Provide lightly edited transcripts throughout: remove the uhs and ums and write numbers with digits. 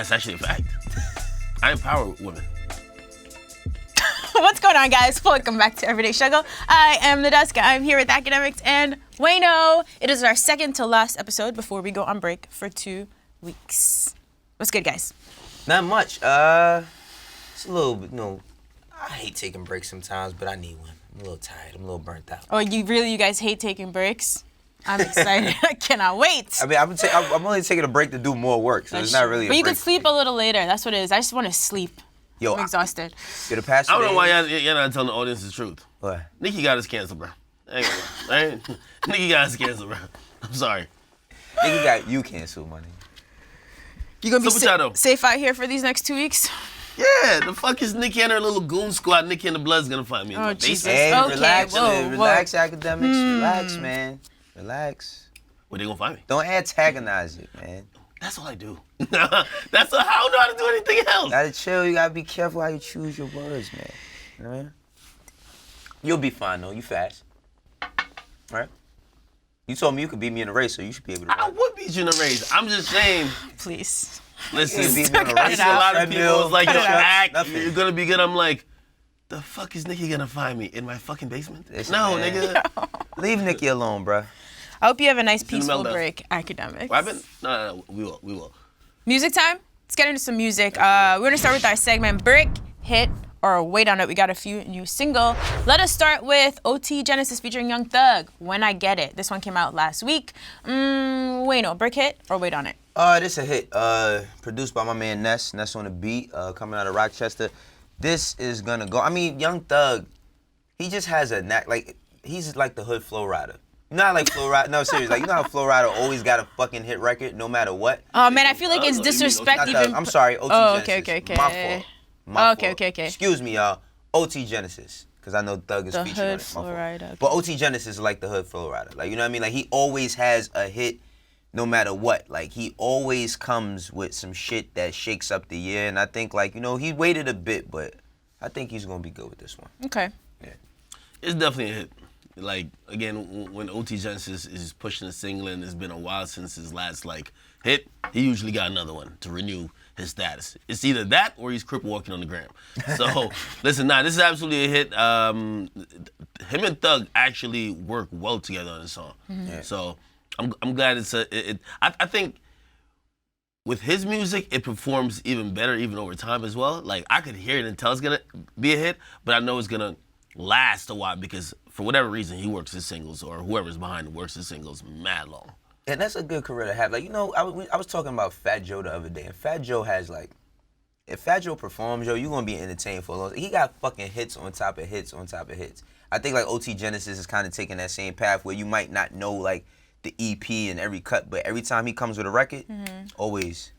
That's actually a fact. I empower women. What's going on, guys? Welcome back to Everyday Struggle. I am Nadeska. I'm here with Akademiks and Wayno. It is our second to last episode before we go on break for 2 weeks. What's good, guys? Not much. It's a little bit, I hate taking breaks sometimes, but I need one. I'm a little tired. I'm a little burnt out. Oh, you guys hate taking breaks? I'm excited. I cannot wait. I mean, I'm only taking a break to do more work, so it's not really But a you break. can sleep a little later. That's what it is. I just want to sleep. Yo, I'm exhausted. The past I don't know why you're not telling the audience the truth. What? Nicki got us canceled, bro. Ain't gonna lie, right? Nicki got us canceled, bro. I'm sorry. Nigga got you canceled, money. You gonna be So what y'all do? safe out here for these next 2 weeks? Yeah, the fuck is Nicki and her little goon squad? Nicki and the Blood's gonna find me. In Oh, my Jesus. basement. Hey, Okay, relax, whoa, relax, academics. Relax, man. Relax. Where they gonna find me? Don't antagonize it, man. That's all I do. That's all, I don't know how to do anything else. Gotta chill. You gotta be careful how you choose your words, man. You know what I mean? You'll be fine, though. You fast. Right? You told me you could beat me in a race, so you should be able to. I would beat you in a race. I'm just saying. Please. Listen, You beat me in a Cut race. it out. a lot of people was like, Cut yo, it out. act, Nothing. you're gonna be good. I'm like, the fuck is Nicki gonna find me? In my fucking basement? Listen, No, man. nigga. Leave Nicki alone, bruh. I hope you have a nice, in the peaceful meltdown. break, Akademiks. What happened? No, we will. Music time? Let's get into some music. We're gonna start with our segment, Brick, Hit, or Wait on It. We got a few new single. Let us start with OT Genasis featuring Young Thug, When I Get It. This one came out last week. Wayno, Brick, Hit, or Wait on It? This a hit. Produced by my man Ness. Ness on the beat. Coming out of Rochester. This is gonna go. I mean, Young Thug, he just has a knack. Like, he's like the hood flow rider. Not like Flow Rider. No, seriously. Like, you know how Flow Rider always got a fucking hit record, no matter what. Oh man, I feel like it's Oh, you mean disrespect Not even. the- I'm sorry, OT Oh, Genesis. okay. My fault. My Okay, fault. okay. Excuse me, y'all. OT Genesis, because I know Thug is The featured on hood it. My Flow fault. Rider, okay. But OT Genesis is like the hood Flow Rider. Like, you know what I mean? Like, he always has a hit, no matter what. Like, he always comes with some shit that shakes up the year. And I think, like, you know, he waited a bit, but I think he's gonna be good with this one. Okay. It's definitely a hit. Like, again, when OT Genesis is pushing a single and it's been a while since his last, like, hit, he usually got another one to renew his status. It's either that or he's crip walking on the gram. So, listen, this is absolutely a hit. Him and Thug actually work well together on this song. Yeah. So, I'm glad it's I think with his music, it performs even better, even over time as well. Like, I could hear it and tell it's gonna be a hit, but I know it's gonna last a while because for whatever reason, he works his singles, or whoever's behind him works his singles mad long. And that's a good career to have. Like, you know, I was talking about Fat Joe the other day, and Fat Joe has, like, if Fat Joe performs, you're gonna be entertained for a long time. He got fucking hits on top of hits on top of hits. I think, like, OT Genesis is kind of taking that same path where you might not know, like, the EP and every cut, but every time he comes with a record, always.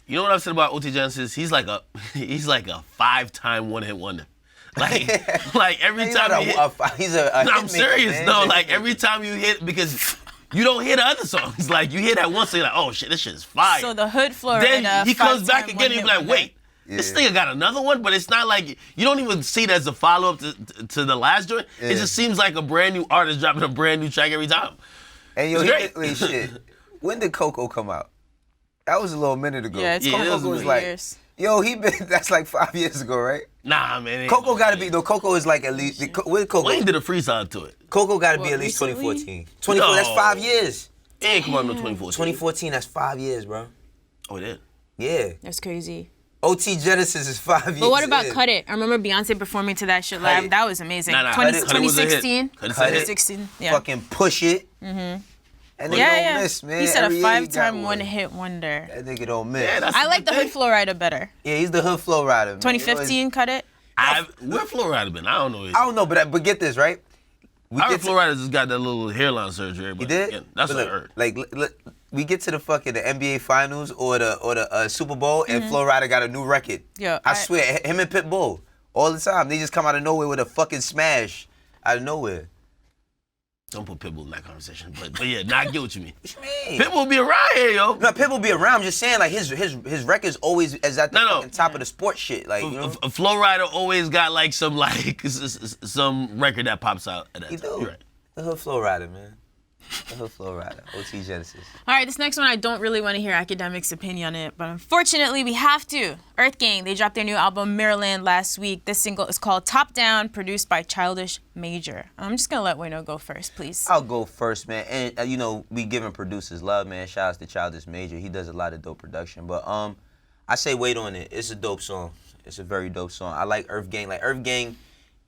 You know what I've said about OT Genesis? He's like a 5-time one-hit wonder. Like every He's time not you hit, he's a no, I'm hitmaker, serious. man. No, like every time you hit, because you don't hear the other songs. Like you hear that one song, you're like, oh shit, this shit is fire. So the hood Flow Then Rider, he comes back 5-time again and you be one-hit like, wait, this nigga got another one? But it's not like, you don't even see it as a follow-up to the last joint. Yeah. It just seems like a brand new artist dropping a brand new track every time. And yo, It's great. wait, shit. When did Coco come out? That was a little minute ago. Yeah, it's Yeah, it Coco was was for like, years. yo, that's like 5 years ago, right? Nah, man. it ain't Coco no gotta way. be, though, Coco is like at least, with Coco, Wayne did a freestyle to it. Coco gotta be What, at least recently? 2014. 2014, that's No. 5 years. It ain't come out no 2014. 2014, that's 5 years, bro. Oh, it did? Yeah. That's crazy. OT Genesis is 5 years. But what about in. Cut It? I remember Beyonce performing to that shit live. It. That was amazing. Nah, 20, Cut It was a hit. 2016. Cut It. 2016. Yeah. Fucking Push It. And they Yeah. don't miss, man. He said Every a year he got 5-time one. one-hit wonder. That nigga don't miss. Yeah, that's I like good the thing. hood Flow Rider better. Yeah, he's the hood flow rider, man. 2015 Cut It. Where Flo Rida been? I don't know. I don't know, but get this, right? We I heard get Flo Rida just got that little hairline surgery. He But did? again, that's But what I look, heard. Like, look, we get to the fucking the NBA Finals or the Super Bowl, and Flo Rida got a new record. Yo, I swear, him and Pitbull all the time. They just come out of nowhere with a fucking smash out of nowhere. Don't put Pitbull in that conversation. But yeah, nah, I get what you mean. What you mean? Pitbull be around here, yo. No, Pitbull be around. I'm just saying, like his records always is at the No. fucking top of the sports shit. Like, you know, Flo Rida always got like some some record that pops out at that he time. do. You're right. The hood Flow Rider, man. The hood flow rider. OT Genasis. All right, this next one, I don't really want to hear Akademiks' opinion on it, but unfortunately, we have to. Earthgang, they dropped their new album, Maryland, last week. This single is called Top Down, produced by Childish Major. I'm just going to let Wayno go first, please. I'll go first, man. And, you know, we giving producers love, man. Shout out to Childish Major. He does a lot of dope production. But I say wait on it. It's a dope song. It's a very dope song. I like Earthgang. Like, Earthgang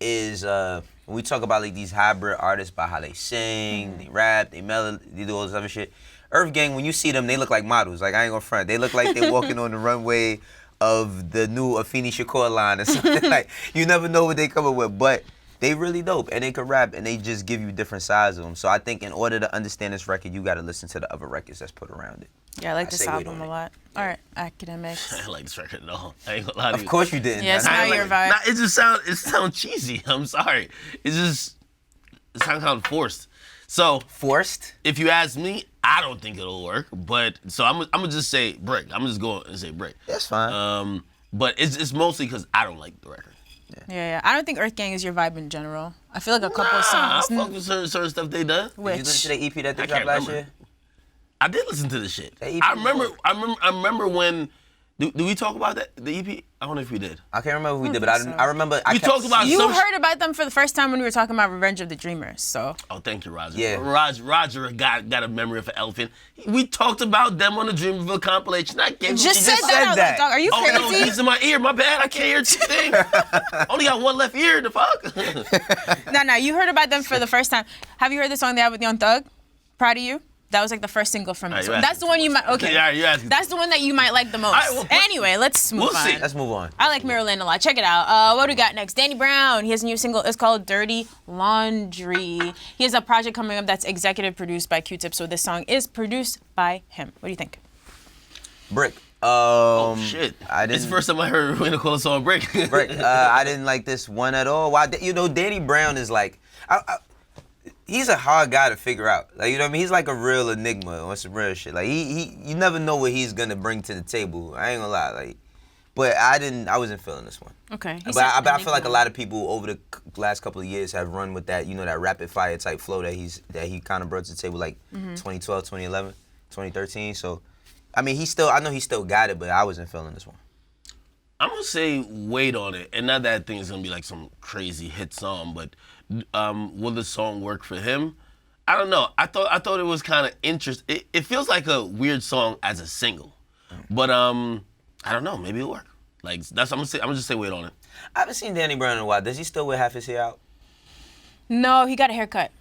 is, when we talk about, like, these hybrid artists by how they sing, they rap, they melody, they do all this other shit. Earthgang, when you see them, they look like models. Like, I ain't gonna front. They look like they're walking on the runway of the new Afeni Shakur line or something. Like, you never know what they come up with, but they really dope, and they can rap, and they just give you different sides of them. So I think in order to understand this record, you gotta listen to the other records that's put around it. Yeah, I like this album a lot. All right, Akademiks. I didn't like this record at all. I ain't gonna lie to you. Of course you didn't. Yeah, it's not your vibe. Nah, it sounds cheesy. I'm sorry. It sounds kind of forced. So Forced? if you ask me, I don't think it'll work. But so I'm gonna just say break. I'm just going and say break. That's fine. But it's mostly because I don't like the record. Yeah. I don't think Earthgang is your vibe in general. I feel like a couple of I songs. fuck with certain stuff they done. Did you listen to the EP that they I dropped can't last remember. year? I did listen to this shit. The EP I remember when. Do we talk about that? The EP? I don't know if we did. I can't remember if we did, but I remember. We talked about You some heard about them for the first time when we were talking about Revenge of the Dreamers, so. Oh, thank you, Roger. Yeah. Roger got a memory of an elephant. We talked about them on the Dreamville compilation. I gave Just said said that. that. Dog, are you Oh, crazy? no, he's in my ear. My bad. I can't hear two things. Only got one left ear. The fuck? No, you heard about them for the first time. Have you heard the song they have with Young Thug? Proud of You? That was like the first single from this you're one. That's the one you might, okay. Yeah, you're asking. That's the one that you might like the most. right, well, Anyway, let's move we'll on. see. Let's move on. I like Maryland a lot. Check it out. What do we got next? Danny Brown. He has a new single. It's called Dirty Laundry. He has a project coming up that's executive produced by Q-Tip, so this song is produced by him. What do you think? Brick. Oh, shit. I didn't. It's the first time I heard Wayno call a song break. Brick. I didn't like this one at all. Why? You know, Danny Brown is like, he's a hard guy to figure out. Like, you know what I mean? He's like a real enigma or some real shit. Like, you never know what he's gonna bring to the table. I ain't gonna lie. Like, but I wasn't feeling this one. Okay. But I feel like a lot of people over the last couple of years have run with that, you know, that rapid fire type flow that he kind of brought to the table, like 2012, 2011, 2013. So, I mean, I know he still got it, but I wasn't feeling this one. I'm gonna say wait on it, and not that I think it's gonna be like some crazy hit song, but will the song work for him? I don't know. I thought it was kind of interesting. It feels like a weird song as a single, but I don't know. Maybe it'll work. Like that's I'm gonna just say wait on it. I haven't seen Danny Brown in a while. Does he still wear half his hair out? No, he got a haircut.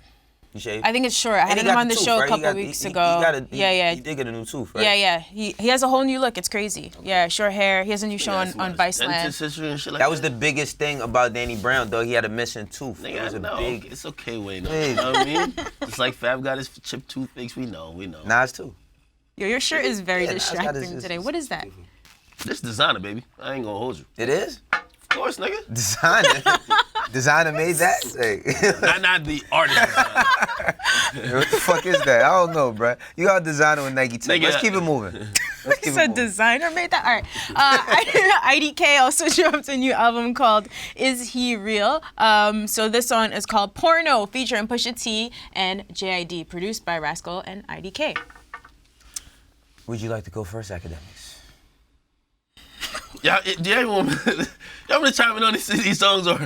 You shaved? I think it's short. I had he him got on the tooth, show right? a couple weeks ago. He did get a new tooth, right? Yeah. He has a whole new look. It's crazy. Yeah, short hair. He has a new show on Viceland. Dentist history and shit like That was the biggest thing about Danny Brown, though. He had a missing tooth. Nigga, It was a no, big. it's okay, Wayno. Hey. You know what I mean? It's like Fab got his chipped toothpicks. We know. Nas too. Yo, your shirt is very Yeah, Nas got distracting his- today. What is that? This designer, baby. I ain't gonna hold you. It is? Of course, nigga. Designer made that? Hey. Not the artist. What the fuck is that? I don't know, bruh. You got a designer with Nike too. Nigga. Let's keep it moving. Let's keep It's it a moving. designer made that. All right. IDK also dropped a new album called Is He Real? So this one is called Porno, featuring Pusha T and JID, produced by Rascal and IDK. Would you like to go first, Akademiks? Y'all want me to chime in on these songs or?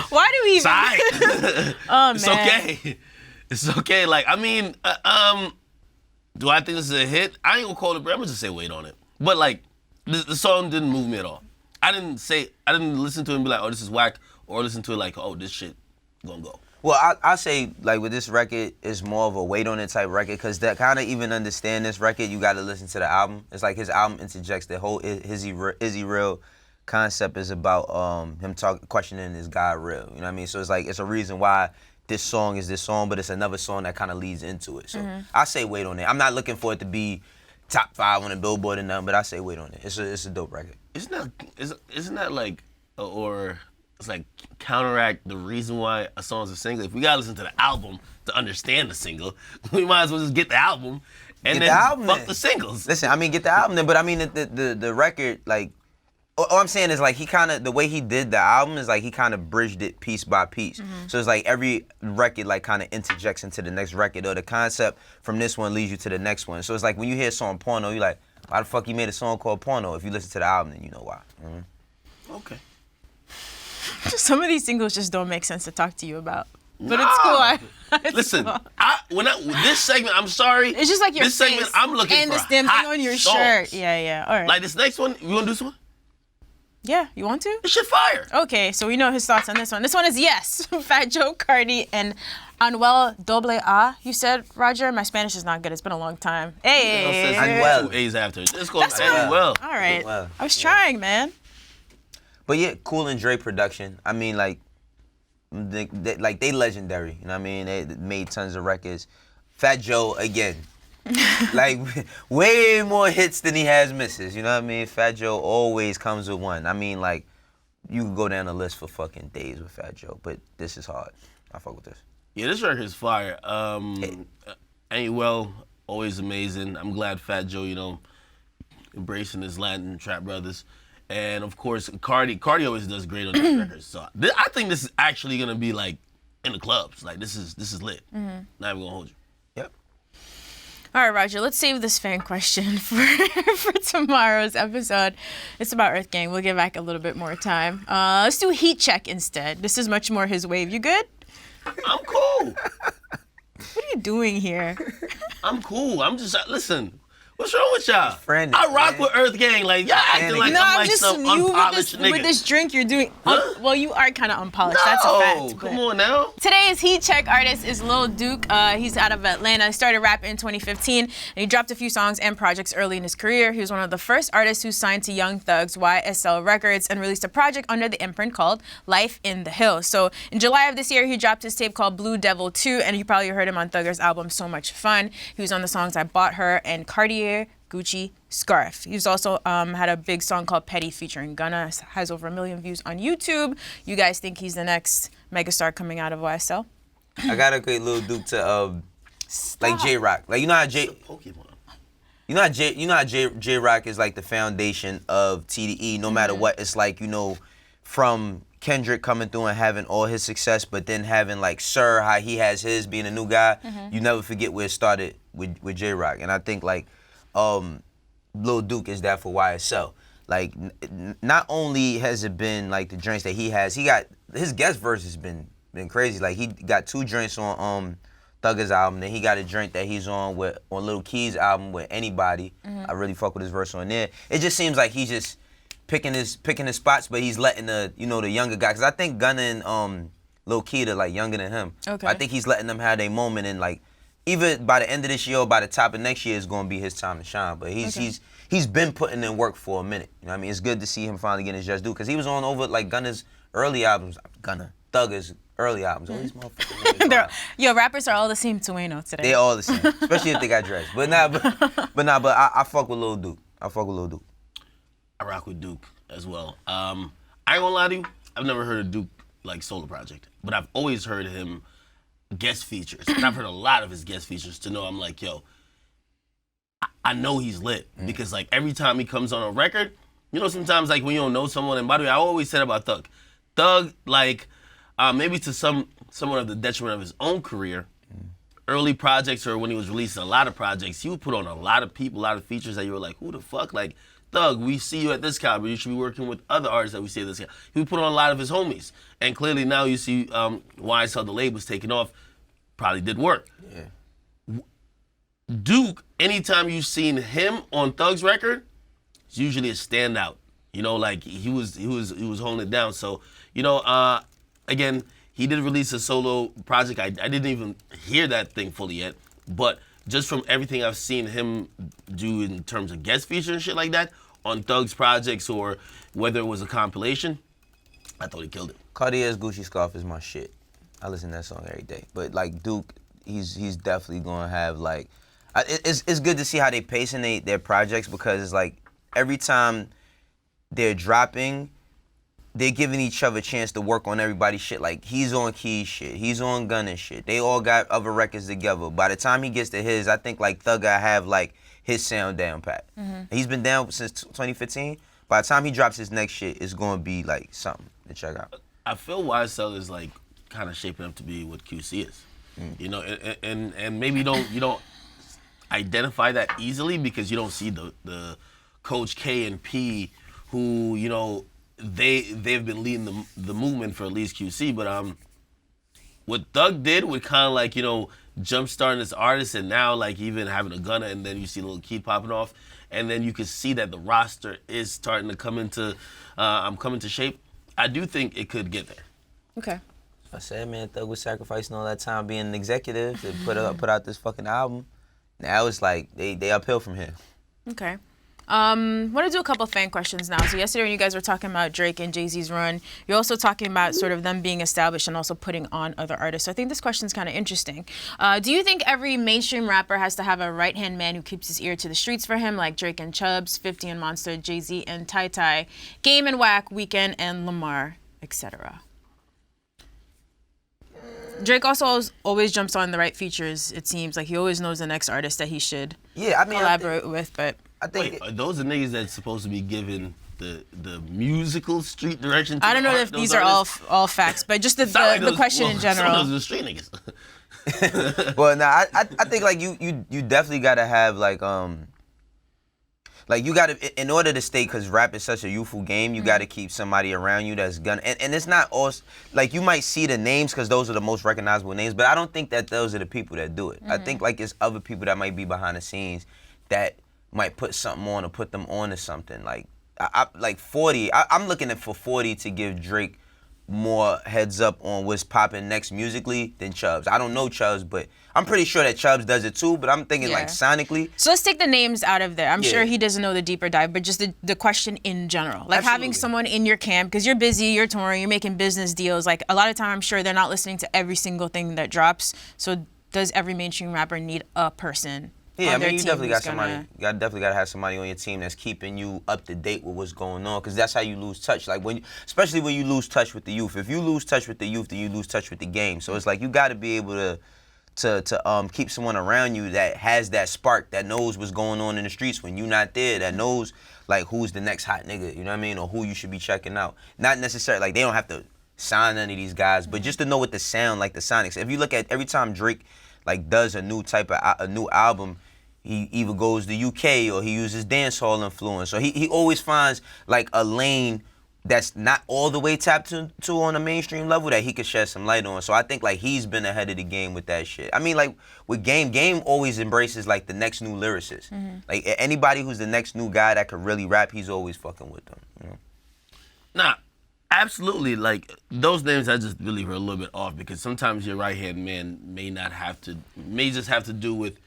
Why do we even? It's Oh, It's man. okay. It's okay. Like, I mean, do I think this is a hit? I ain't gonna call it, but I'm gonna just say wait on it. But like, the song didn't move me at all. I didn't listen to it and be like, oh, this is whack, or listen to it like, oh, this shit gonna go. Well, I say, like, with this record, it's more of a wait on it type record, because to kind of even understand this record, you got to listen to the album. It's like his album interjects the whole Is He Real concept is about him questioning is God real, you know what I mean? So it's like, it's a reason why this song is this song, but it's another song that kind of leads into it. So I say wait on it. I'm not looking for it to be top 5 on the Billboard and nothing, but I say wait on it. It's a dope record. Isn't that like, or it's like counteract the reason why a song's a single? If we gotta listen to the album to understand the single, we might as well just get the album and Get then the album fuck then. the singles. Listen, I mean, get the album then, but I mean, the record, like, All I'm saying is like he kind of, the way he did the album is like he kind of bridged it piece by piece. So it's like every record like kind of interjects into the next record, or the concept from this one leads you to the next one. So it's like when you hear a song Porno, you're like, why the fuck he made a song called Porno? If you listen to the album, then you know why. Okay. Some of these singles just don't make sense to talk to you about. But it's cool. Listen, this segment, I'm sorry. It's just like your this face segment, I'm looking and for this damn hot thing on your songs. shirt. Yeah. All right. Like this next one, you want to do this one? Yeah, you want to? This shit fire. Okay, so we know his thoughts on this one. This one is yes. Fat Joe, Cardi, and Anuel AA. You said, Roger? My Spanish is not good. It's been a long time. Hey. Anuel. 2 A's after. Let's go. That's Anuel. All right. Well, I was trying, man. But yeah, Cool and Dre production. I mean, like, they legendary. You know what I mean? They made tons of records. Fat Joe, again, like way more hits than he has misses. You know what I mean? Fat Joe always comes with one. I mean, like, you can go down the list for fucking days with Fat Joe, but this is hard. I fuck with this. Yeah, this record is fire. Anuel, always amazing. I'm glad Fat Joe, you know, embracing his Latin trap brothers. And of course, Cardi always does great on these records. So I think this is actually gonna be like in the clubs. Like this is lit. Not even gonna hold you. Yep. All right, Roger, let's save this fan question for tomorrow's episode. It's about Earthgang. We'll give back a little bit more time. Let's do Heat Check instead. This is much more his wave. You good? I'm cool. What are you doing here? I'm cool. I'm just listen. What's wrong with y'all? Friend, I rock man. with Earthgang. Like y'all acting like No, I'm I'm like just some you unpolished nigga. with this drink you're doing. Huh? Well, you are kind of unpolished. No, That's a fact. come on now. Today's Heat Check artist is Lil Duke. He's out of Atlanta. He started rapping in 2015, and he dropped a few songs and projects early in his career. He was one of the first artists who signed to Young Thug's YSL Records and released a project under the imprint called Life in the Hills. So in July of this year, he dropped his tape called Blue Devil 2, and you probably heard him on Thugger's album So Much Fun. He was on the songs I Bought Her and Cartier, Gucci, Scarf. He's also had a big song called Petty featuring Gunna. Has over 1 million views on YouTube. You guys think he's the next megastar coming out of YSL? I got a great Lil Duke to like J-Rock. Like you know how J-Rock is like the foundation of TDE. No matter what, it's like, you know, from Kendrick coming through and having all his success, but then having like Sir, how he has his, being a new guy. You never forget where it started with J-Rock. And I think like Lil Duke is that for YSL. Like, not only has it been like the joints that he got his guest verse has been crazy. Like he got 2 joints on Thugger's album, then he got a joint that he's on Lil Key's album with Anybody. I really fuck with his verse on there. It just seems like he's just picking his spots, but he's letting the younger guy, because I think Gunna and Lil Key are like younger than him. Okay. I think he's letting them have their moment, and like either by the end of this year or by the top of next year is going to be his time to shine. But he's been putting in work for a minute. You know what I mean? It's good to see him finally getting his just due, because he was on over like Gunna's early albums. Thugger's early albums. All these motherfuckers. Yo, rappers are all the same to Wayno today. They all the same, especially if they got dressed. But I fuck with Lil Duke. I rock with Duke as well. I ain't gonna lie to you. I've never heard of Duke like solo project, but I've always heard of him guest features, and I've heard a lot of his guest features to know I'm like, yo, I know he's lit, because like every time he comes on a record, you know, sometimes like when you don't know someone, and by the way, I always said about Thug like maybe to somewhat of the detriment of his own career, early projects or when he was releasing a lot of projects, he would put on a lot of people, a lot of features that you were like, who the fuck? Like, Thug, we see you at this caliber. You should be working with other artists that we see at this caliber. He would put on a lot of his homies. And clearly now you see YSL, the label's taking off, probably did work. Yeah. Duke, anytime you've seen him on Thug's record, it's usually a standout. You know, like he was holding it down. So, you know, again, he did release a solo project. I didn't even hear that thing fully yet, but just from everything I've seen him do in terms of guest feature and shit like that on Thug's projects, or whether it was a compilation, I thought he killed it. Cartier's Gucci Scarf is my shit. I listen to that song every day. But like Duke, he's definitely gonna have like, it's good to see how they pacing their projects, because it's like every time they're dropping, they're giving each other a chance to work on everybody's shit. Like, he's on Key's shit, he's on Gunna's shit. They all got other records together. By the time he gets to his, I think like Thug have like his sound down pat. He's been down since 2015, by the time he drops his next shit, it's gonna be like something to check out. I feel YSL is like kind of shaping up to be what QC is. You know, and maybe you don't identify that easily because you don't see the Coach K and P who, you know, they've been leading the movement for at least QC, but what Thug did with kind of like, you know, jumpstarting this artist and now like even having a Gunna and then you see Lil Key popping off and then you can see that the roster is starting to come into shape. I do think it could get there. Okay. I said, man, Thug was sacrificing all that time being an executive to put out this fucking album. Now it's like they uphill from here. Okay. Want to do a couple fan questions now. So yesterday when you guys were talking about Drake and Jay-Z's run, you're also talking about sort of them being established and also putting on other artists. So I think this question's kind of interesting. Do you think every mainstream rapper has to have a right-hand man who keeps his ear to the streets for him, like Drake and Chubbs, 50 and Monster, Jay-Z and Ty Ty, Game and Whack, Weeknd and Lamar, etc.? Drake also always jumps on the right features, it seems. Like he always knows the next artist that he should collaborate with, but... I think Wait, are those the niggas that's supposed to be given the musical street direction? I don't know if these are all facts, but just the question in general. Some of those are the street niggas. Well, nah, I think like you definitely gotta have like you gotta, in order to stay, because rap is such a youthful game, you gotta keep somebody around you that's gonna, and it's not all, like you might see the names because those are the most recognizable names, but I don't think that those are the people that do it. I think like it's other people that might be behind the scenes that might put something on or put them on to something. Like, like 40, I'm looking for 40 to give Drake more heads up on what's popping next musically than Chubbs. I don't know Chubbs, but I'm pretty sure that Chubbs does it too, but I'm thinking like sonically. So let's take the names out of there. I'm sure he doesn't know the deeper dive, but just the question in general. Like having someone in your camp, because you're busy, you're touring, you're making business deals. Like a lot of time I'm sure they're not listening to every single thing that drops. So does every mainstream rapper need a person? Yeah, I mean, you definitely got somebody. You definitely got to have somebody on your team that's keeping you up to date with what's going on, because that's how you lose touch. Like especially when you lose touch with the youth. If you lose touch with the youth, then you lose touch with the game. So it's like you got to be able to keep someone around you that has that spark, that knows what's going on in the streets when you're not there, that knows like who's the next hot nigga, you know what I mean, or who you should be checking out. Not necessarily like they don't have to sign none of these guys, but just to know what the sound, like the sonics. If you look at every time Drake like does a new album, he either goes to UK or he uses dancehall influence. So he always finds like a lane that's not all the way tapped to on a mainstream level that he could shed some light on. So I think like he's been ahead of the game with that shit. I mean, like with Game always embraces like the next new lyricist. Like anybody who's the next new guy that could really rap, he's always fucking with them. You know? Nah, absolutely. Like those names I just believe are a little bit off because sometimes your right hand man may just have to do with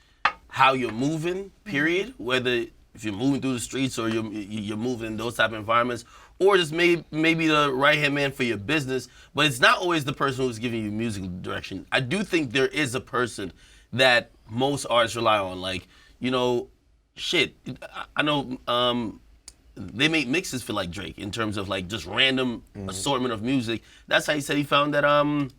how you're moving, period. Whether if you're moving through the streets or you're moving in those type of environments, or just maybe the right-hand man for your business, but it's not always the person who's giving you musical direction. I do think there is a person that most artists rely on. Like, you know, shit, I know they make mixes for like Drake in terms of like just random assortment of music. That's how he said he found that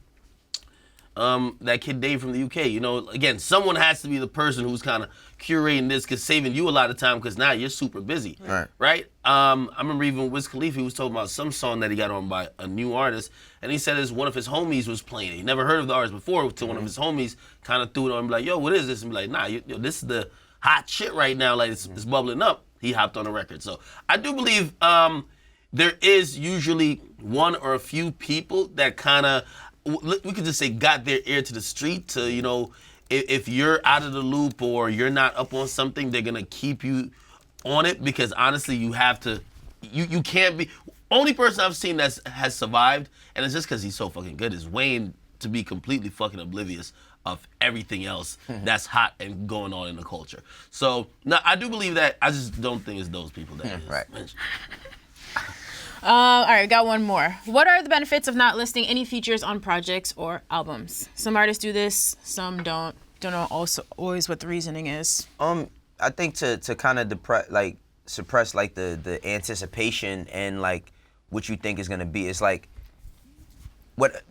kid Dave from the UK. You know, again, someone has to be the person who's kind of curating this, because saving you a lot of time, because now you're super busy, right? I remember even Wiz Khalifa, he was talking about some song that he got on by a new artist, and he said one of his homies was playing it. He never heard of the artist before, until one of his homies kind of threw it on and be like, yo, what is this? And be like, nah, this is the hot shit right now, like it's bubbling up. He hopped on the record. So I do believe there is usually one or a few people that kind of, we could just say, got their ear to the street to, you know, if you're out of the loop or you're not up on something, they're going to keep you on it, because honestly, you have to, you can't be, only person I've seen that has survived, and it's just because he's so fucking good, is Wayne, to be completely fucking oblivious of everything else that's hot and going on in the culture. So, no, I do believe that. I just don't think it's those people that mentioned. All right, got one more. What are the benefits of not listing any features on projects or albums? Some artists do this, some don't. Don't know also always what the reasoning is. I think to kind of suppress like the anticipation and like what you think is gonna be. It's like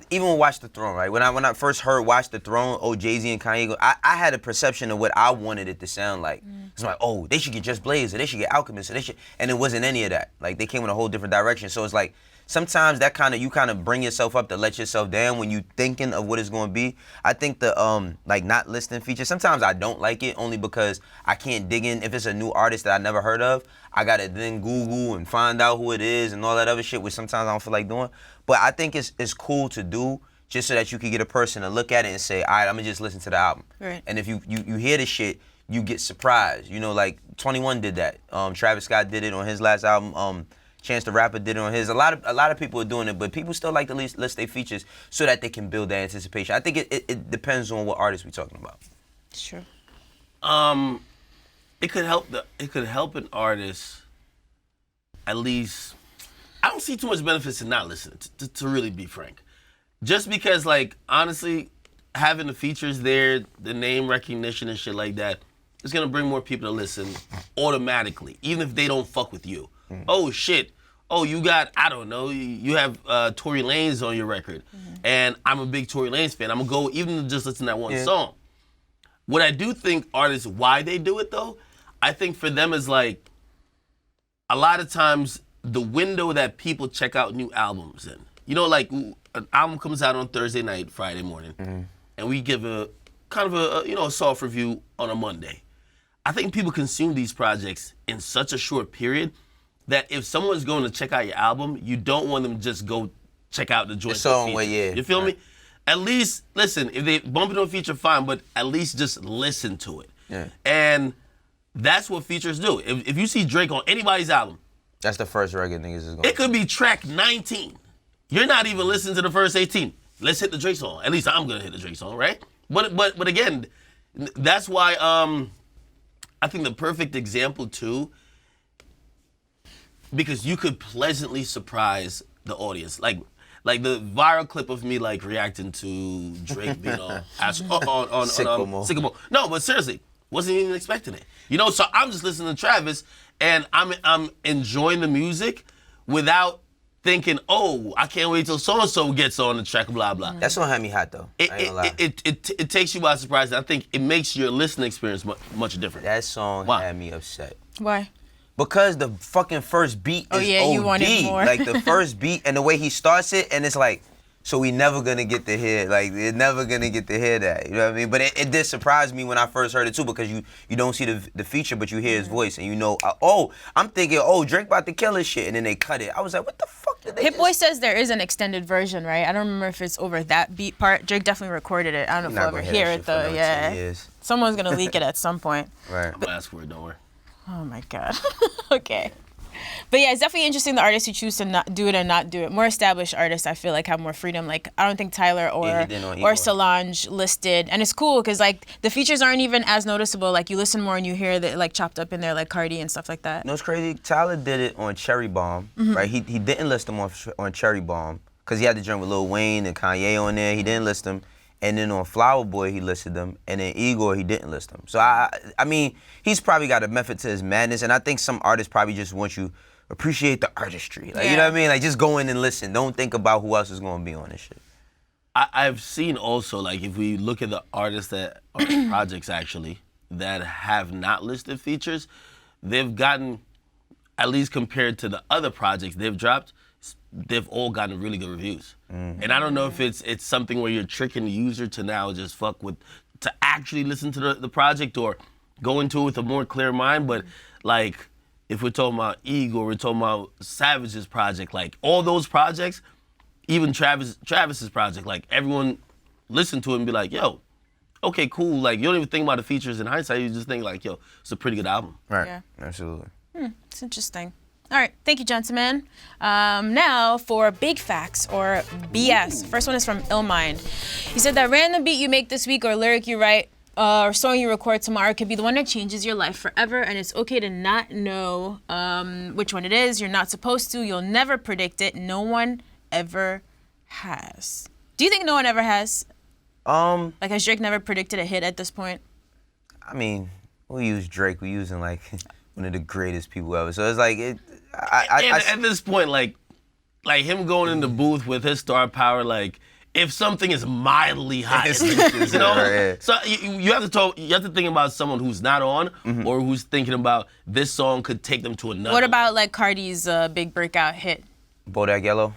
even with Watch the Throne, right? When I first heard Watch the Throne, Jay-Z and Kanye, I had a perception of what I wanted it to sound like. It's like, they should get Just Blaze, or they should get Alchemist, and it wasn't any of that. Like, they came in a whole different direction. So it's like, sometimes that you kind of bring yourself up to let yourself down when you thinking of what it's going to be. I think the like not listing features, sometimes I don't like it only because I can't dig in. If it's a new artist that I never heard of, I got to then Google and find out who it is and all that other shit, which sometimes I don't feel like doing. But I think it's cool to do just so that you can get a person to look at it and say, all right, I'm going to just listen to the album. Right. And if you hear the shit, you get surprised. You know, like 21 did that. Travis Scott did it on his last album. Chance the Rapper did it on his. A lot of people are doing it, but people still like to list their features so that they can build that anticipation. I think it depends on what artist we're talking about. Sure. It could help an artist at least. I don't see too much benefits in not listening, to really be frank. Just because, like, honestly, having the features there, the name recognition and shit like that, is gonna bring more people to listen automatically, even if they don't fuck with you. Oh shit. Oh, you got, I don't know, you have Tory Lanez on your record. And I'm a big Tory Lanez fan. I'm gonna go even just listen to that one song. What I do think artists, why they do it though, I think for them is like, a lot of times the window that people check out new albums in. You know, like an album comes out on Thursday night, Friday morning, and we give a kind of a soft review on a Monday. I think people consume these projects in such a short period that if someone's going to check out your album, you don't want them to just go check out the joint. You feel me? At least, listen, if they bump it on feature, fine, but at least just listen to it. Yeah. And that's what features do. If you see Drake on anybody's album, that's the first record niggas is going. It could be track 19. You're not even listening to the first 18. Let's hit the Drake song. At least I'm gonna hit the Drake song, right? But again, that's why I think the perfect example too, because you could pleasantly surprise the audience. Like the viral clip of me like reacting to Drake being on Sycamore. No, but seriously, wasn't even expecting it. You know, so I'm just listening to Travis and I'm enjoying the music without thinking, oh, I can't wait till so-and-so gets on the track, blah, blah. That song had me hot, though. I ain't gonna lie. It takes you by surprise. And I think it makes your listening experience much different. That song had me upset. Why? Because the fucking first beat is OD. You wanted more. Like, the first beat and the way he starts it, and it's like, so we never gonna get to hear, like, they're never gonna get to hear that. You know what I mean? But it did surprise me when I first heard it, too, because you don't see the feature, but you hear his voice, and you know, I'm thinking, Drake about to kill his shit, and then they cut it. I was like, what the fuck did they Hit Boy says there is an extended version, right? I don't remember if it's over that beat part. Drake definitely recorded it. I don't know if we'll ever hear it, though. Yeah. Someone's gonna leak it at some point. Right. I'll ask for it, don't worry. Oh, my God. Okay. But yeah, it's definitely interesting the artists who choose to not do it and not do it. More established artists, I feel like, have more freedom. Like, I don't think Tyler or Solange listed. And it's cool because, like, the features aren't even as noticeable. Like, you listen more and you hear that, like, chopped up in there, like Cardi and stuff like that. You know what's crazy? Tyler did it on Cherry Bomb, right? He didn't list them on Cherry Bomb because he had the joint with Lil Wayne and Kanye on there. He didn't list them. And then on Flower Boy, he listed them. And then Igor, he didn't list them. So, I mean, he's probably got a method to his madness. And I think some artists probably just want you appreciate the artistry. Like, you know what I mean? Like, just go in and listen. Don't think about who else is going to be on this shit. I've seen also, like, if we look at the artists that are projects, actually, that have not listed features, they've gotten, at least compared to the other projects they've dropped, they've all gotten really good reviews. And I don't know if it's something where you're tricking the user to now just to actually listen to the project or go into it with a more clear mind, but, like, if we're talking about Igor, we're talking about Savage's project, like all those projects, even Travis's project, like everyone listen to it and be like, yo, okay, cool. Like you don't even think about the features in hindsight, you just think like, yo, it's a pretty good album. Right, yeah. Absolutely. It's interesting. All right, thank you, gentlemen. Now for big facts or BS. First one is from llmind. He said that random beat you make this week or lyric you write or song you record tomorrow could be the one that changes your life forever, and it's okay to not know which one it is. You're not supposed to. You'll never predict it. No one ever has. Do you think no one ever has? Like, has Drake never predicted a hit at this point? I mean, we use Drake. We're using, like, one of the greatest people ever. So it's like, at this point, like, like him going in the booth with his star power, like if something is mildly hot, you know. Yeah. So you have to talk. You have to think about someone who's not on or who's thinking about this song could take them to another. What about like Cardi's big breakout hit? Bodak Yellow.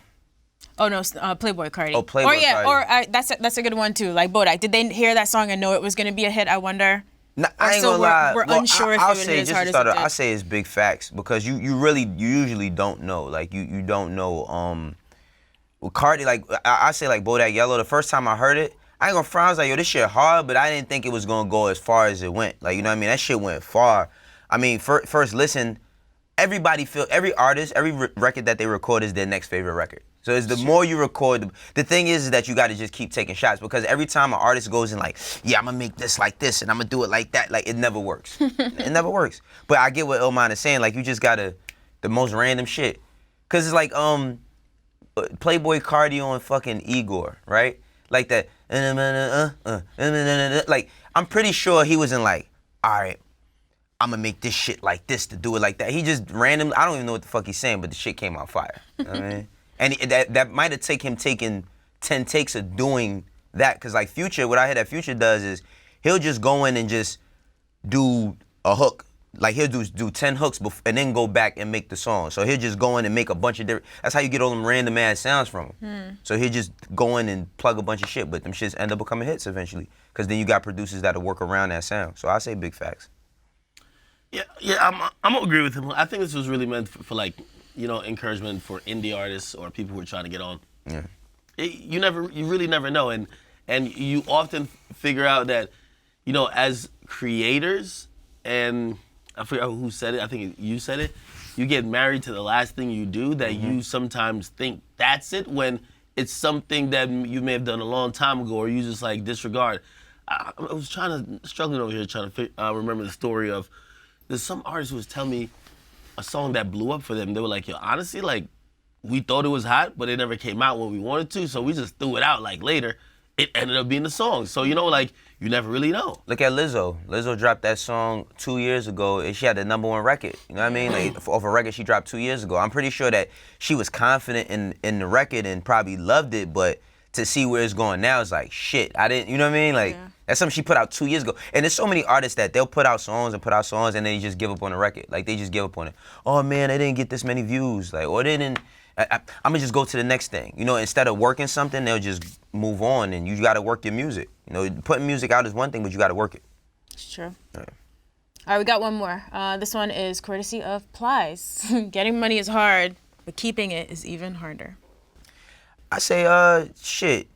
Oh no, Playboy Cardi. Oh, Playboy Cardi. That's a good one too. Like Bodak, did they hear that song and know it was gonna be a hit? I wonder. No, I ain't gonna lie. We're unsure if it would hit as hard as it did. I say it's big facts because you usually don't know. Like you don't know. With Cardi, like I say, like Bodak Yellow. The first time I heard it, I ain't gonna front. I was like, yo, this shit hard, but I didn't think it was gonna go as far as it went. Like, you know what I mean? That shit went far. I mean, first listen, every artist, every record that they record is their next favorite record. So it's the more you record, the thing is that you got to just keep taking shots because every time an artist goes in like, yeah, I'm gonna make this like this and I'm gonna do it like that, like it never works. It never works. But I get what llmind is saying. Like you just gotta the most random shit, cause it's like Playboy Cardi on fucking Igor, right? Like that. Like I'm pretty sure he wasn't like, all right, I'm gonna make this shit like this to do it like that. He just random. I don't even know what the fuck he's saying, but the shit came out fire. You know what I mean? And that might have taken 10 takes of doing that. Because like Future, what I hear that Future does is he'll just go in and just do a hook. Like he'll do 10 hooks and then go back and make the song. So he'll just go in and make a bunch of different, that's how you get all them random ass sounds from him. So he'll just go in and plug a bunch of shit, but them shits end up becoming hits eventually. Because then you got producers that'll work around that sound. So I say big facts. Yeah, I'm gonna agree with him. I think this was really meant for like, you know, encouragement for indie artists or people who are trying to get on. Yeah. You really never know, and you often figure out that, you know, as creators, and I forget who said it. I think you said it. You get married to the last thing you do. That you sometimes think that's it when it's something that you may have done a long time ago, or you just like disregard. I was struggling over here trying to remember the story of. There's some artist who was telling me a song that blew up for them. They were like, yo, honestly, like, we thought it was hot, but it never came out when we wanted to, so we just threw it out, like, later. It ended up being the song. So, you know, like, you never really know. Look at Lizzo. Lizzo dropped that song 2 years ago, and she had the #1 record. You know what I mean? Like, off a record she dropped 2 years ago. I'm pretty sure that she was confident in the record and probably loved it, but to see where it's going now is like, shit, I didn't, you know what I mean? Like, that's something she put out 2 years ago. And there's so many artists that they'll put out songs and then they just give up on the record. Like, they just give up on it. Oh, man, they didn't get this many views. Like, or they didn't, I'm gonna just go to the next thing. You know, instead of working something, they'll just move on, and you gotta work your music. You know, putting music out is one thing, but you gotta work it. It's true. Yeah. All right, we got one more. This one is courtesy of Plies. Getting money is hard, but keeping it is even harder. I say, shit.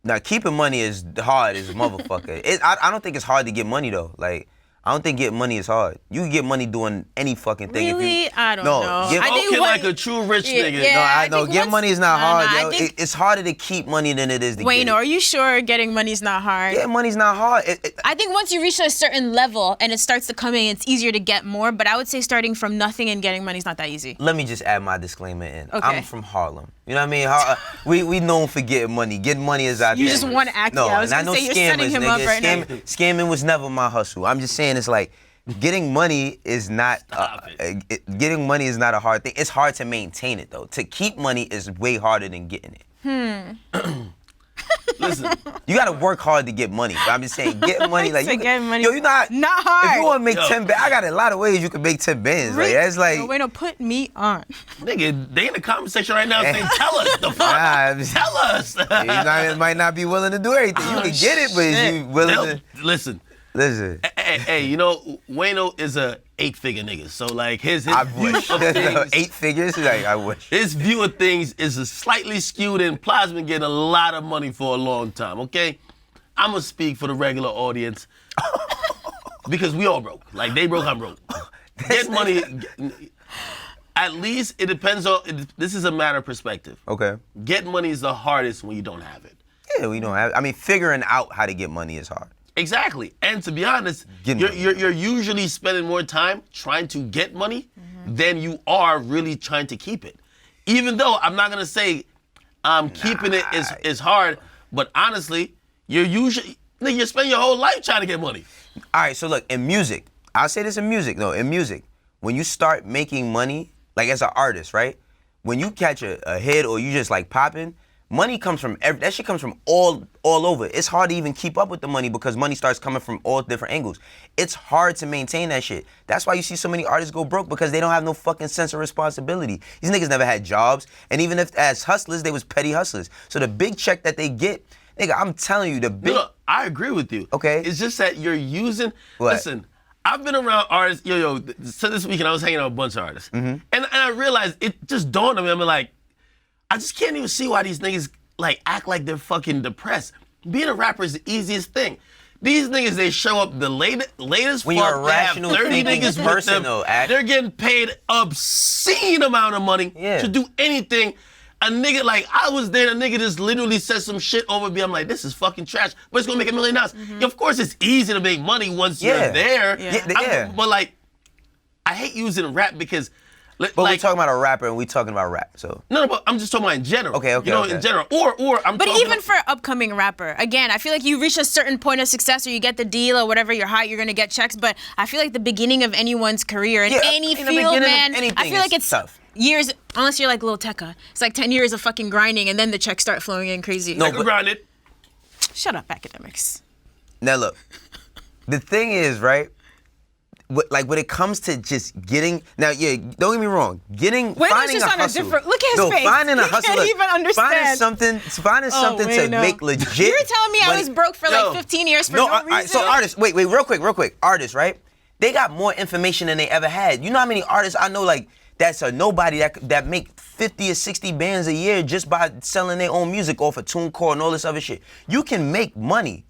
Now, keeping money is hard as a motherfucker. I don't think it's hard to get money, though. Like, I don't think getting money is hard. You can get money doing any fucking thing. Really? I don't know. I think like a true rich nigga. Yeah, no, I know. Get money is not hard, no, yo. It's harder to keep money than it is to get it. Wayno, are you sure getting money's not hard? Getting money's not hard. I think once you reach a certain level and it starts to come in, it's easier to get more. But I would say starting from nothing and getting money's not that easy. Let me just add my disclaimer in. Okay. I'm from Harlem. You know what I mean? We known for getting money. Getting money is our thing. You just want to act. No, I was and gonna I know say you're scammers, setting him nigga. up right now. Scamming was never my hustle. I'm just saying it's like getting money is not. Getting money is not a hard thing. It's hard to maintain it though. To keep money is way harder than getting it. Listen, you gotta work hard to get money. But I'm just saying, get money like get money. Yo, you not hard. If you want to make 10 bands, I got a lot of ways you can make 10 bands. Like that's like. No, Wayno, put me on. nigga, they in the comment section right now saying, tell us the fuck. Tell us. You might not be willing to do everything. You can get it, but is you willing to? Listen. Hey, you know, Wayno is a 8-figure nigga. So like his I view wish. of things, 8 figures? Like I wish. his view of things is slightly skewed, and Plies been getting a lot of money for a long time, okay? I'm gonna speak for the regular audience because we all broke. Like they broke, I'm broke. Get money, at least it depends on, this is a matter of perspective. Okay. Getting money is the hardest when you don't have it. Yeah, we don't have. I mean, figuring out how to get money is hard. Exactly. And to be honest, you're usually spending more time trying to get money than you are really trying to keep it. Even though I'm not gonna say keeping it is hard, but honestly, you're spending your whole life trying to get money. All right, so look, in music, I'll say this in music, when you start making money, like as an artist, right? when you catch a hit or you just like popping, money comes from that shit comes from all over. It's hard to even keep up with the money because money starts coming from all different angles. It's hard to maintain that shit. That's why you see so many artists go broke because they don't have no fucking sense of responsibility. These niggas never had jobs, and even if as hustlers, they was petty hustlers. So the big check that they get, nigga, I'm telling you, the big. Look, I agree with you. Okay. It's just that you're using. What? Listen, I've been around artists. So this weekend I was hanging out with a bunch of artists, and I realized it just dawned on me. I'm like, I just can't even see why these niggas like act like they're fucking depressed. Being a rapper is the easiest thing. These niggas, they show up the latest when fuck, you're a rational they have 30 thinking niggas person, with them. though, They're getting paid obscene amount of money to do anything. A nigga, like, I was there, a nigga just literally said some shit over me. I'm like, this is fucking trash, but it's gonna make $1 million. Of course, it's easy to make money once you're there. But like, I hate using rap because But we're talking about a rapper and we're talking about rap, so. No, but I'm just talking about in general. Okay. In general. Or I'm But talking even for an upcoming rapper, again, I feel like you reach a certain point of success or you get the deal or whatever, you're hot, you're gonna get checks. But I feel like the beginning of anyone's career in any field, man, I feel like it's tough. Years, unless you're like Lil Teka. It's like 10 years of fucking grinding and then the checks start flowing in crazy. No, but grinded. Shut up, Akademiks. Now look, the thing is, right? Like when it comes to just getting don't get me wrong, finding just a on hustle. A different, look at his face. Finding a hustle. Can't even understand. Finding something to make legit. You were telling me money. I was broke for like 15 years for no reason. Right, so artists, wait, real quick. Artists, right? They got more information than they ever had. You know how many artists I know like that's a nobody that make 50 or 60 bands a year just by selling their own music off of TuneCore and all this other shit. You can make money.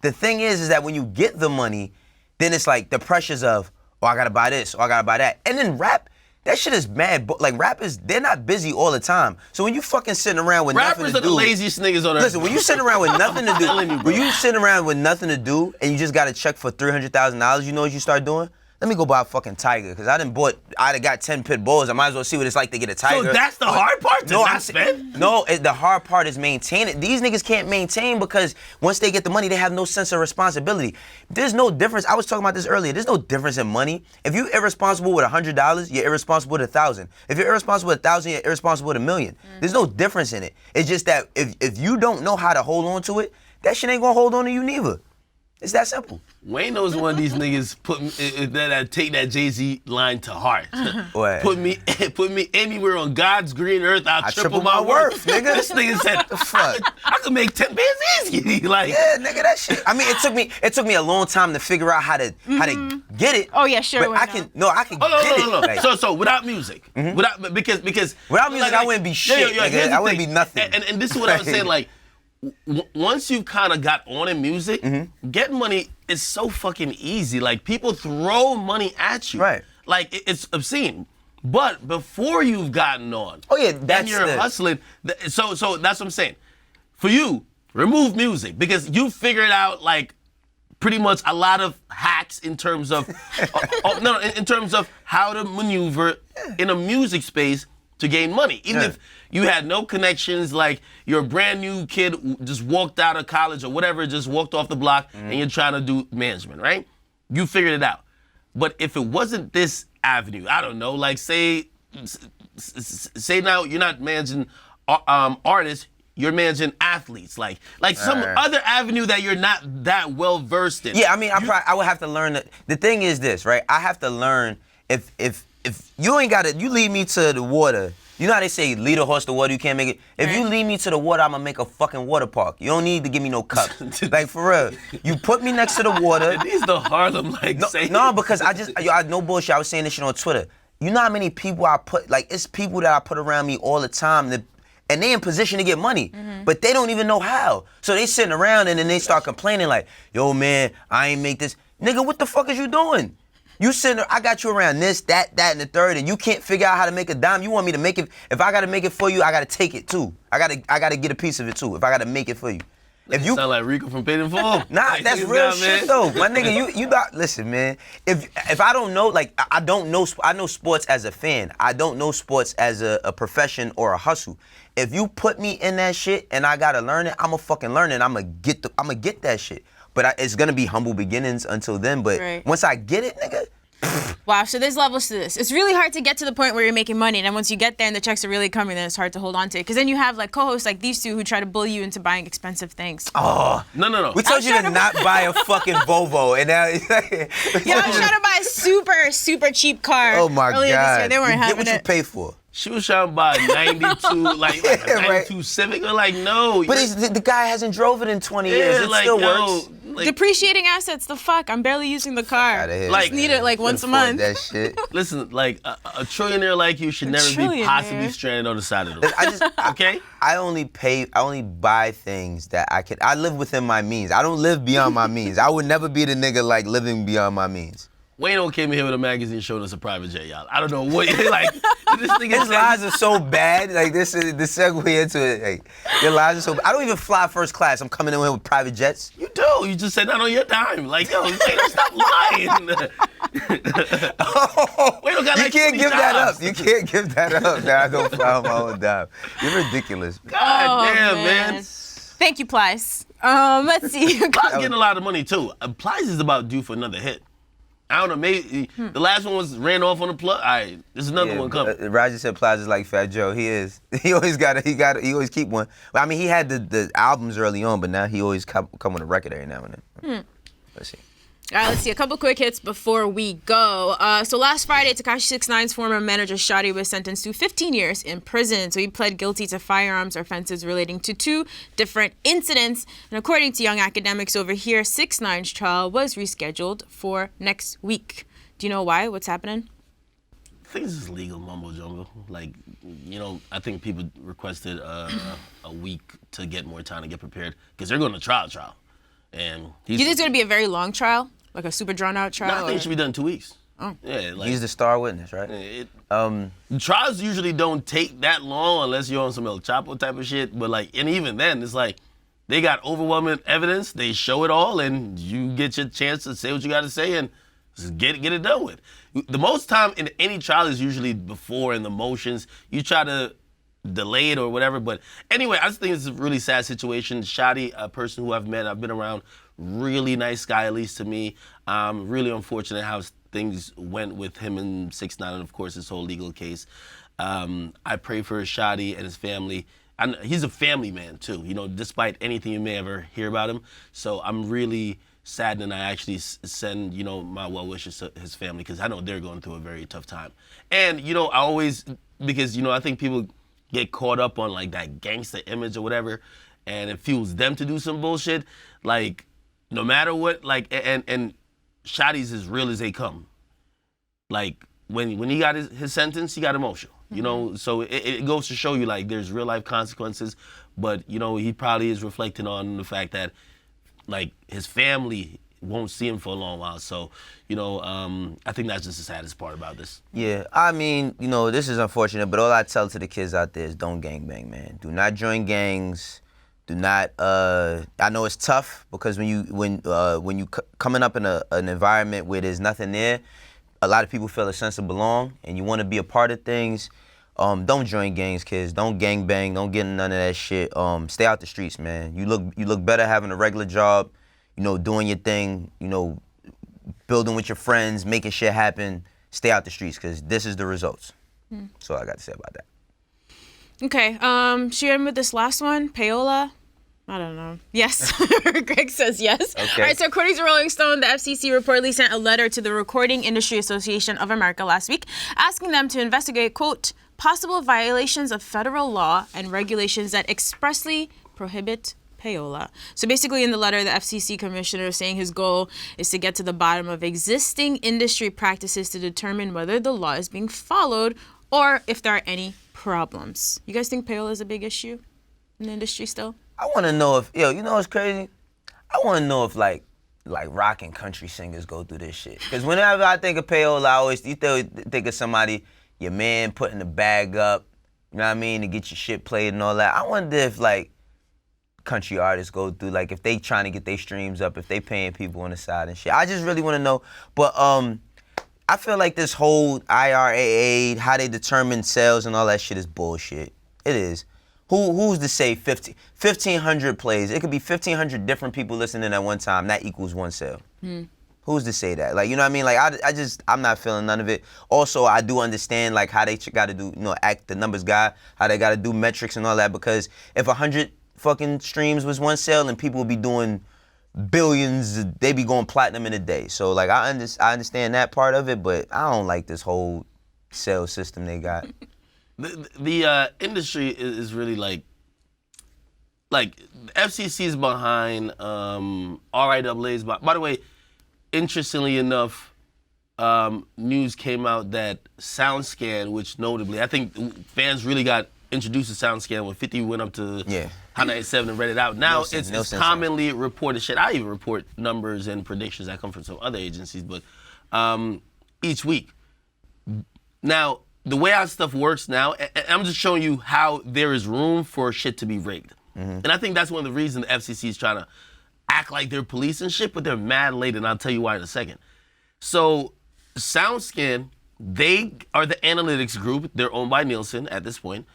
The thing is that when you get the money, then it's like the pressures of, oh, I gotta buy this, or I gotta buy that. And then rap, that shit is mad. But like rappers, they're not busy all the time. So when you fucking sitting around with nothing to do. Rappers are the laziest niggas on earth. Listen, when you sitting around with nothing to do, when you sitting around with nothing to do and you just got a check for $300,000, you know what you start doing? Let me go buy a fucking tiger, because I'd have got 10 pit bulls. I might as well see what it's like to get a tiger. So that's the hard part to not spend? No, the hard part is maintaining. These niggas can't maintain because once they get the money, they have no sense of responsibility. There's no difference. I was talking about this earlier. There's no difference in money. If you're irresponsible with $100, you're irresponsible with 1,000. If you're irresponsible with 1,000, you're irresponsible with 1,000,000. There's no difference in it. It's just that if you don't know how to hold on to it, that shit ain't gonna hold on to you neither. It's that simple. Wayno's one of these niggas that take that Jay-Z line to heart. What? Put me anywhere on God's green earth, I'll triple my worth, nigga. This nigga said, the fuck? I could make 10 bands easy. Like, yeah, nigga, that shit. I mean, it took me a long time to figure out how to get it. Oh yeah, sure. But I can get it. No. Like, So without music, because without music, I wouldn't be shit. Nigga. I wouldn't be nothing. And this is what I was saying. Like, once you kind of got on in music, getting money is so fucking easy. Like, people throw money at you. Right. Like, it's obscene. But before you've gotten on, that's and you're hustling, so that's what I'm saying. For you, remove music because you figured out like pretty much a lot of hacks in terms of in terms of how to maneuver in a music space to gain money. Even if you had no connections, like you're a brand new kid, just walked out of college or whatever, just walked off the block and you're trying to do management, right? You figured it out. But if it wasn't this avenue, I don't know, like say now you're not managing artists, you're managing athletes, like some other avenue that you're not that well versed in. Yeah, I mean, I would have to learn. The thing is this, right? I have to learn if you ain't got it, you lead me to the water. You know how they say lead a horse to water, you can't make it. If you lead me to the water, I'm gonna make a fucking water park. You don't need to give me no cup. Like for real, you put me next to the water. These the Harlem saying. No, because I no bullshit. I was saying this shit on Twitter. You know how many people I put, like it's people that I put around me all the time and they in position to get money, but they don't even know how. So they sitting around and then they start complaining like, yo man, I ain't make this. Nigga, what the fuck is you doing? You sitting there, I got you around this, that, and the third, and you can't figure out how to make a dime. You want me to make it, if I gotta make it for you, I gotta take it too. I gotta get a piece of it too, if I gotta make it for you. If you sound like Rico from Paid in Full. Nah, like, that's real shit though. My nigga, you got, listen man, if I don't know, like I don't know, I know sports as a fan. I don't know sports as a profession or a hustle. If you put me in that shit and I gotta learn it, I'ma fucking learn it. I'ma get that shit. But it's gonna be humble beginnings until then. But once I get it, nigga. Wow, so there's levels to this. It's really hard to get to the point where you're making money, and then once you get there and the checks are really coming, then it's hard to hold on to it. Because then you have like co-hosts like these two who try to bully you into buying expensive things. Oh. No. We told you to not buy a fucking Volvo, and now it's like... Yeah, I was trying to buy a super, super cheap car. Oh my earlier God. This year. They weren't having what it. you pay for. She was trying to buy a 92, like a 92 Civic. Or like, no. But the guy hasn't drove it in 20 years. It like, still yo, works. like, Depreciating assets, the fuck? I'm barely using the car. Like, need it like once a month. That shit. Listen, like a trillionaire like you should never be possibly stranded on the side of the road. Okay? I only buy things that I can. I live within my means. I don't live beyond my means. I would never be the nigga like living beyond my means. Wayno came in here with a magazine showing us a private jet, y'all. I don't know what, like, this nigga. His lies are so bad. Like, this is the segue into it. Like, your lies are so bad. I don't even fly first class. I'm coming in here with private jets. You do. You just said that on your dime. Like, yo, Wayno, stop lying. Wayno got like You can't 20 give that jobs. up. You can't give that up. That I don't fly on my own dime. You're ridiculous. God damn, man. Thank you, Plies. Let's see. Plies getting a lot of money, too. Plies is about due for another hit. I don't know, maybe the last one ran off on the plug. All right, there's another one coming. Roger said Plies is like Fat Joe. He is. He always always keep one. I mean, he had the albums early on, but now he always come with a record every now and then. Let's see. All right, let's see. A couple quick hits before we go. So last Friday, Tekashi 6ix9ine's former manager, Shotti, was sentenced to 15 years in prison. So he pled guilty to firearms offenses relating to 2 different incidents. And according to Young Akademiks over here, 6ix9ine's trial was rescheduled for next week. Do you know why? What's happening? I think this is legal mumbo jumbo. Like, you know, I think people requested a week to get more time to get prepared because they're going to trial. And Do you think it's going to be a very long trial? Like a super drawn out trial? No, I think it should be done in 2 weeks. Oh. Yeah, like, He's the star witness, right? Trials usually don't take that long unless you're on some El Chapo type of shit. But like, and even then, it's like they got overwhelming evidence. They show it all, and you get your chance to say what you got to say and just get it done with. The most time in any trial is usually before in the motions. You try to delay it or whatever. But anyway, I just think it's a really sad situation. Shotti, a person who I've been around, really nice guy, at least to me. Really unfortunate how things went with him and 6ix9ine, and of course his whole legal case. I pray for Shotti and his family. He's a family man too, you know, despite anything you may ever hear about him. So I'm really saddened, and I actually send, you know, my well wishes to his family because I know they're going through a very tough time. And, you know, I always, because, you know, I think people get caught up on like that gangster image or whatever, and it fuels them to do some bullshit. Like, no matter what, like, and Shotti's as real as they come. Like, when he got his sentence, he got emotional, you know? So it goes to show you, like, there's real life consequences, but, you know, he probably is reflecting on the fact that, like, his family won't see him for a long while. So, you know, I think that's just the saddest part about this. Yeah, I mean, you know, this is unfortunate, but all I tell to the kids out there is don't gangbang, man. Do not join gangs. Do not. I know it's tough because when you coming up in an environment where there's nothing there, a lot of people feel a sense of belong, and you want to be a part of things. Don't join gangs, kids. Don't gangbang. Don't get in none of that shit. Stay out the streets, man. You look better having a regular job, you know, doing your thing, you know, building with your friends, making shit happen. Stay out the streets, because this is the results. That's all I got to say about that. Okay, should we end with this last one? Payola? I don't know. Yes. Greg says yes. Okay. All right, so according to Rolling Stone, the FCC reportedly sent a letter to the Recording Industry Association of America last week, asking them to investigate, quote, possible violations of federal law and regulations that expressly prohibit payola. So basically in the letter, the FCC commissioner is saying his goal is to get to the bottom of existing industry practices to determine whether the law is being followed or if there are any problems. You guys think payola is a big issue in the industry still? I want to know if, you know what's crazy? I want to know if like rock and country singers go through this shit. Because whenever I think of payola, I always think of somebody, your man putting the bag up, you know what I mean, to get your shit played and all that. I wonder if like country artists go through, like if they trying to get their streams up, if they paying people on the side and shit. I just really want to know. But I feel like this whole IRAA, how they determine sales and all that shit is bullshit. It is. Who's to say 1,500 plays? It could be 1,500 different people listening at one time. That equals one sale. Who's to say that? Like, you know what I mean? Like, I'm not feeling none of it. Also, I do understand, like, how they got to do, act the numbers guy, how they got to do metrics and all that, because if 100 fucking streams was one sale and people would be doing billions, they be going platinum in a day. So, like, I understand that part of it, but I don't like this whole sales system they got. The industry is really like the FCC is behind, RIAA is behind. By the way, interestingly enough, news came out that SoundScan, which notably, I think fans really got introduced to SoundScan when 50 went up to 197 and read it out. Now it's commonly reported shit. I even report numbers and predictions that come from some other agencies, but each week. Now, the way our stuff works now, and I'm just showing you how there is room for shit to be rigged. And I think that's one of the reasons the FCC is trying to act like they're police and shit, but they're mad late, and I'll tell you why in a second. So SoundScan, they are the analytics group. They're owned by Nielsen at this point,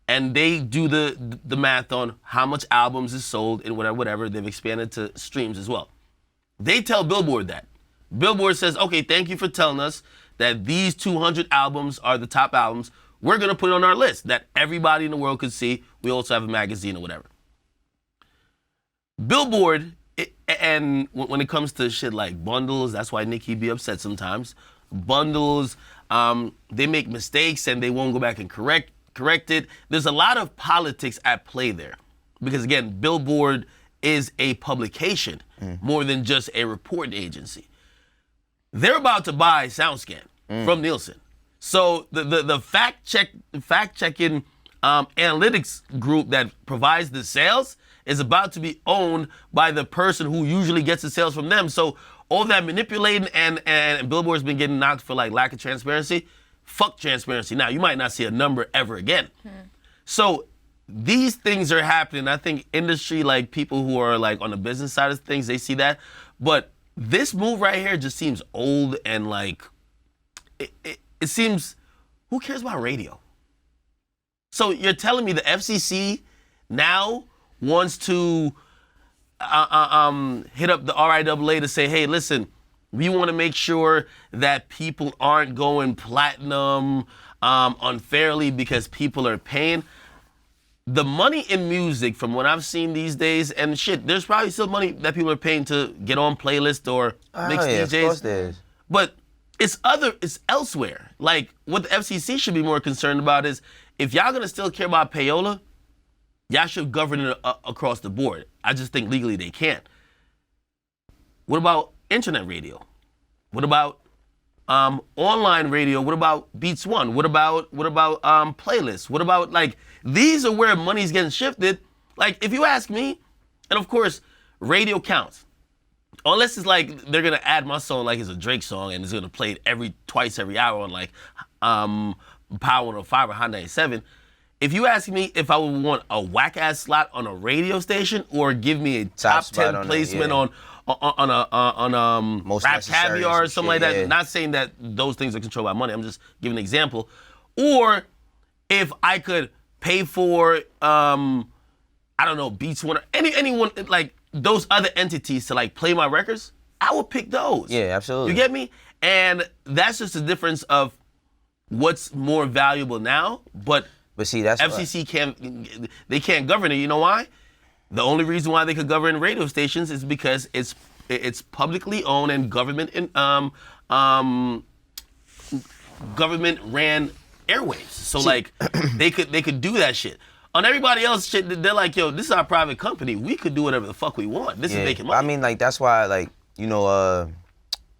and they do the math on how much albums is sold and whatever. They've expanded to streams as well. They tell Billboard that. Billboard says, okay, thank you for telling us that these 200 albums are the top albums. We're going to put it on our list that everybody in the world could see. We also have a magazine or whatever. Billboard, and when it comes to shit like bundles, that's why Nicki be upset sometimes. Bundles, they make mistakes and they won't go back and correct it. There's a lot of politics at play there. Because again, Billboard is a publication more than just a reporting agency. They're about to buy SoundScan from Nielsen. So the fact-checking analytics group that provides the sales is about to be owned by the person who usually gets the sales from them. So all that manipulating and Billboard's been getting knocked for like lack of transparency. Fuck transparency. Now, you might not see a number ever again. So these things are happening. I think industry, like people who are like on the business side of things, they see that. But this move right here just seems old and like, it seems, who cares about radio? So you're telling me the FCC now wants to hit up the RIAA to say, hey, listen, we want to make sure that people aren't going platinum unfairly because people are paying. The money in music, from what I've seen these days, and shit, there's probably still money that people are paying to get on playlists or mix DJs. Of course there is. But it's elsewhere. Like, what the FCC should be more concerned about is, if y'all gonna still care about payola, y'all should govern it across the board. I just think legally they can't. What about internet radio? What about online radio? What about Beats One? What about playlists? What about, like, these are where money's getting shifted. Like, if you ask me, and of course, radio counts. Unless it's like they're gonna add my song like it's a Drake song and it's gonna play it twice every hour on like Power 105 or Hot 97. If you ask me if I would want a whack ass slot on a radio station or give me a top 10 placement on Most Rap Caviar or something like that, not saying that those things are controlled by money. I'm just giving an example. Or if I could pay for I don't know, Beats One or anyone like those other entities to like play my records, I would pick those. Yeah, absolutely. You get me? And that's just the difference of what's more valuable now. But see, that's FCC can't govern it. You know why? The only reason why they could govern radio stations is because it's publicly owned and government ran airwaves. So like they could do that shit. On everybody else shit, they're like, yo, this is our private company. We could do whatever the fuck we want. This is making money. I mean, like, that's why, like,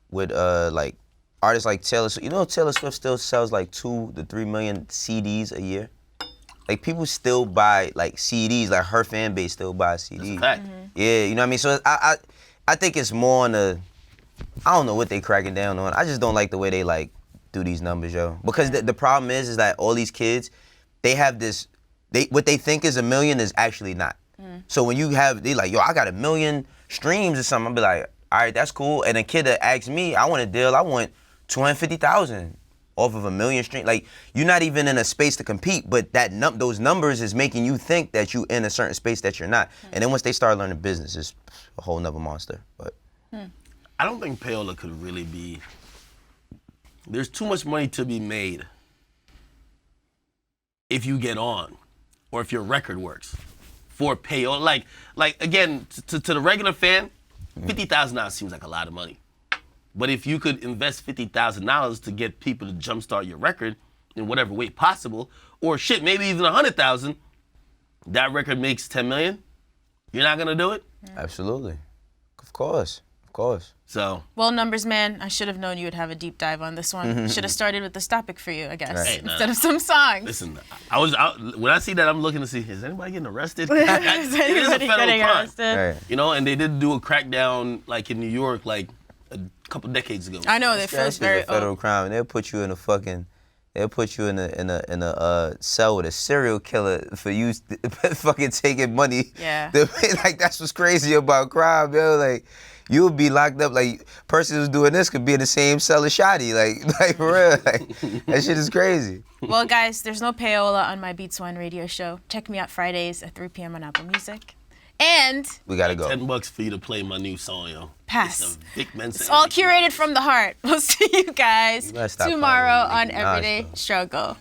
with like artists like Taylor Swift, Taylor Swift still sells like 2 to 3 million CDs a year. Like, people still buy like CDs. Like, her fan base still buys CDs. That's a fact. Yeah, you know what I mean. So I think it's more on I don't know what they cracking down on. I just don't like the way they like do these numbers, yo. Because the problem is that all these kids, they have this. What they think is a million is actually not. So when they like, yo, I got 1 million streams or something, I'll be like, all right, that's cool. And a kid that asks me, I want a deal, I want 250,000 off of 1 million streams. Like, you're not even in a space to compete, but those numbers is making you think that you in a certain space that you're not. And then once they start learning business, it's a whole nother monster. But I don't think payola could really be. There's too much money to be made if you get on, or if your record works, for payola. Like again, to the regular fan, $50,000 seems like a lot of money. But if you could invest $50,000 to get people to jumpstart your record in whatever way possible, or shit, maybe even $100,000, that record makes $10 million. You're not gonna do it? Absolutely, of course. So. Well, numbers man, I should have known you would have a deep dive on this one. Should have started with this topic for you, I guess, Right. instead of some songs. Listen, when I see that, I'm looking to see, is anybody getting arrested? Is It is a anybody federal getting crime. arrested? Right. You know, and they did do a crackdown like in New York like a couple decades ago. I know, they That feel shit's very a federal old. crime, and they'll put you in a cell with a serial killer for you fucking taking money. Yeah. Like, that's what's crazy about crime, yo. Like, you'll be locked up. Like, person who's doing this could be in the same cell as Shotti. Like for real. Like, that shit is crazy. Well, guys, there's no payola on my Beats One radio show. Check me out Fridays at 3 p.m. on Apple Music. And We gotta go. $10 for you to play my new song, yo. Pass. It's a Vic Mensa it's all everything. curated from the heart. We'll see you guys You gotta stop tomorrow playing on with Nicki Minaj, Everyday though. Struggle.